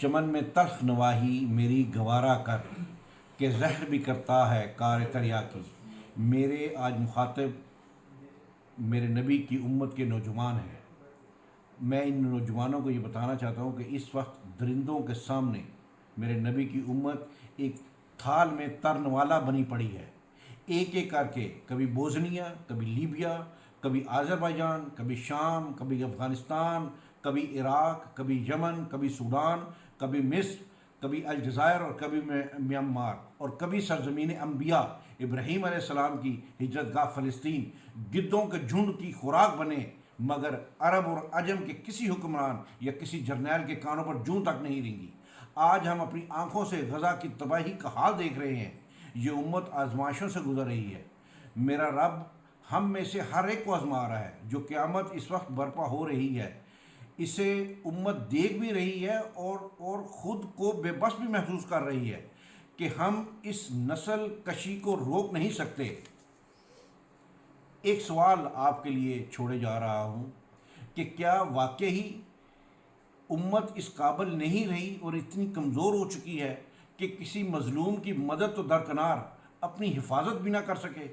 چمن میں تلخ نواحی میری گوارا کر، کہ زہر بھی کرتا ہے کار تریا کی۔ میرے آج مخاطب میرے نبی کی امت کے نوجوان ہیں۔ میں ان نوجوانوں کو یہ بتانا چاہتا ہوں کہ اس وقت درندوں کے سامنے میرے نبی کی امت ایک تھال میں ترنوالا بنی پڑی ہے، ایک ایک کر کے، کبھی بوزنیا، کبھی لیبیا، کبھی آذربائیجان، کبھی شام، کبھی افغانستان، کبھی عراق، کبھی یمن، کبھی سوڈان، کبھی مصر، کبھی الجزائر، اور کبھی میانمار، اور کبھی سرزمین انبیاء ابراہیم علیہ السلام کی ہجرت گاہ فلسطین گدوں کے جھنڈ کی خوراک بنے، مگر عرب اور عجم کے کسی حکمران یا کسی جرنیل کے کانوں پر جوں تک نہیں رینگی۔ آج ہم اپنی آنکھوں سے غزہ کی تباہی کا حال دیکھ رہے ہیں۔ یہ امت آزمائشوں سے گزر رہی ہے۔ میرا رب ہم میں سے ہر ایک کو آزما رہا ہے۔ جو قیامت اس وقت برپا ہو رہی ہے، اسے امت دیکھ بھی رہی ہے اور خود کو بے بس بھی محسوس کر رہی ہے کہ ہم اس نسل کشی کو روک نہیں سکتے۔ ایک سوال آپ کے لیے چھوڑے جا رہا ہوں کہ کیا واقعی امت اس قابل نہیں رہی اور اتنی کمزور ہو چکی ہے کہ کسی مظلوم کی مدد تو درکنار اپنی حفاظت بھی نہ کر سکے؟